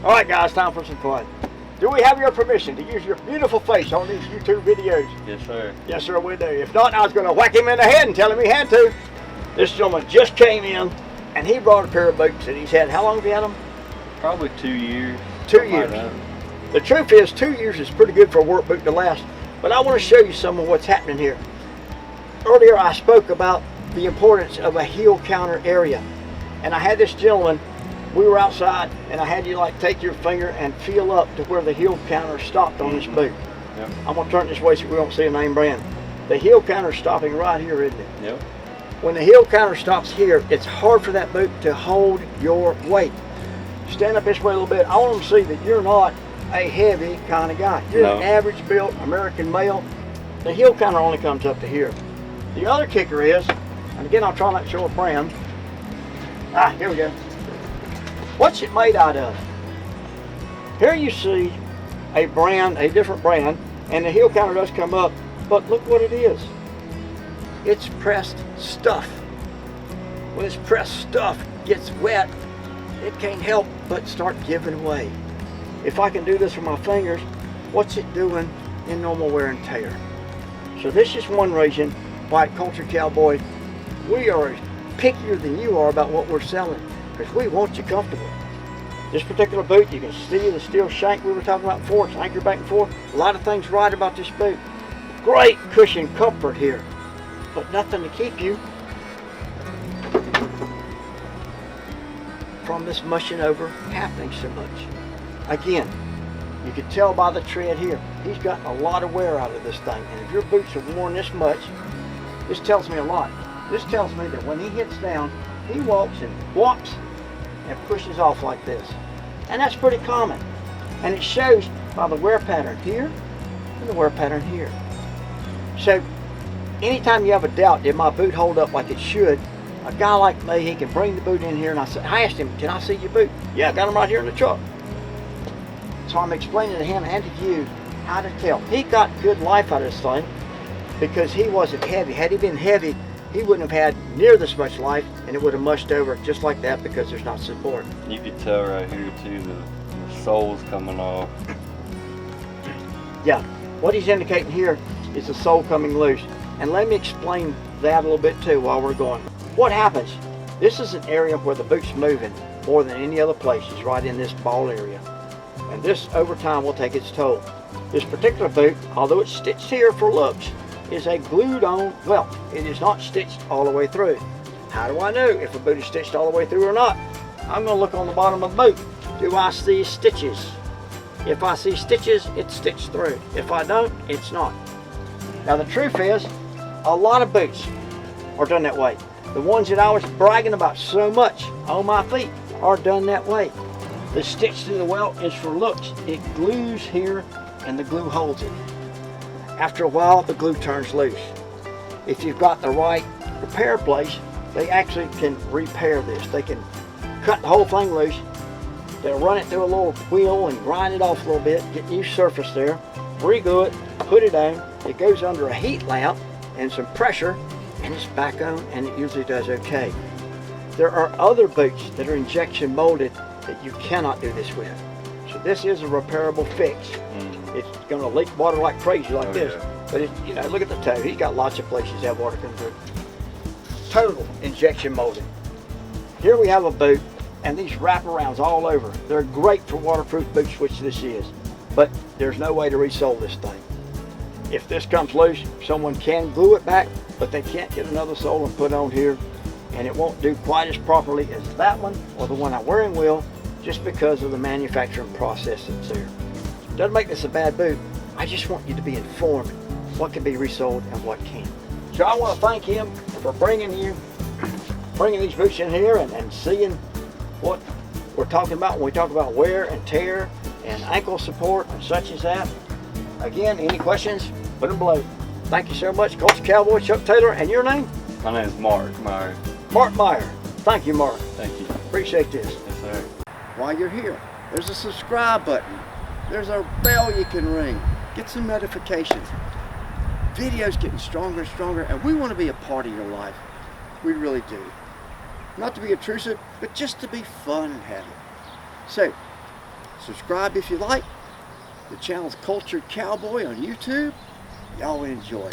All right, guys, time for some fun. Do we have your permission to use your beautiful face on these YouTube videos? Yes, sir. Yes, sir, we do. If not, I was going to whack him in the head and tell him he had to. This gentleman just came in, and he brought a pair of boots that he's had. How long have you had them? Probably 2 years. 2 years. The truth is, 2 years is pretty good for a work boot to last. But I want to show you some of what's happening here. Earlier, I spoke about the importance of a heel counter area. And I had this gentleman, we were outside, and I had you like take your finger and feel up to where the heel counter stopped on this boot. Yep. I'm going to turn this way so we don't see a name brand. The heel counter is stopping right here, isn't it? Yep. When the heel counter stops here, it's hard for that boot to hold your weight. Stand up this way a little bit. I want them to see that you're not a heavy kind of guy. You're an average built American male. The heel counter only comes up to here. The other kicker is, and again I'll try not to show a brand. Here we go. What's it made out of? Here you see a brand, a different brand, and the heel counter does come up, but look what it is. It's pressed stuff. When this pressed stuff gets wet, it can't help but start giving way. If I can do this with my fingers, what's it doing in normal wear and tear? So this is one reason why at Culture Cowboy, we are pickier than you are about what we're selling, because we want you comfortable. This particular boot, you can see the steel shank we were talking about before. It's anchored back and forth. A lot of things right about this boot. Great cushion comfort here, but nothing to keep you from this mushing over happening so much. Again, you can tell by the tread here, he's gotten a lot of wear out of this thing, and if your boots are worn this much, this tells me a lot. This tells me that when he hits down, he walks and whops and pushes off like this. And that's pretty common. And it shows by the wear pattern here and the wear pattern here. So anytime you have a doubt, did my boot hold up like it should, a guy like me, he can bring the boot in here, and I asked him, can I see your boot? Yeah, I got him right here in the truck. So I'm explaining to him and to you how to tell. He got good life out of this thing because he wasn't heavy. Had he been heavy, he wouldn't have had near this much life, and it would have mushed over just like that because there's not support. You could tell right here too, the sole's coming off. Yeah, what he's indicating here is the sole coming loose. And let me explain that a little bit too while we're going. What happens? This is an area where the boot's moving more than any other place. It's right in this ball area. And this over time will take its toll. This particular boot, although it's stitched here for looks, is a glued on, well, it is not stitched all the way through. How do I know if a boot is stitched all the way through or not? I'm going to look on the bottom of the boot. Do I see stitches? If I see stitches, it's stitched through. If I don't, it's not. Now the truth is, a lot of boots are done that way. The ones that I was bragging about so much on my feet are done that way. The stitch to the welt is for looks. It glues here and the glue holds it. After a while, the glue turns loose. If you've got the right repair place, they actually can repair this. They can cut the whole thing loose. They'll run it through a little wheel and grind it off a little bit, get new surface there, re-glue it, put it on. It goes under a heat lamp and some pressure, and it's back on, and it usually does okay. There are other boots that are injection molded that you cannot do this with. So this is a repairable fix. It's going to leak water like crazy like this. Yeah. But it, you know, look at the toe. He's got lots of places that water come through. Total injection molding. Here we have a boot, and these wraparounds all over. They're great for waterproof boots, which this is. But there's no way to resole this thing. If this comes loose, someone can glue it back, but they can't get another sole and put on here, and it won't do quite as properly as that one or the one I'm wearing will, just because of the manufacturing process that's there. Doesn't make this a bad boot. I just want you to be informed what can be resold and what can't. So I want to thank him for bringing these boots in here and seeing what we're talking about when we talk about wear and tear and ankle support and such as that. Again, any questions, put them below. Thank you so much, Culture Cowboy, Chuck Taylor, and your name? My name is Mark Myer. Mark Myer. Thank you, Mark. Thank you. Appreciate this. Yes, sir. While you're here, there's a subscribe button. There's a bell you can ring. Get some notifications. Videos getting stronger and stronger, and we want to be a part of your life. We really do. Not to be intrusive, but just to be fun and have it. So, Subscribe if you like. The channel's Cultured Cowboy on YouTube. Y'all enjoy.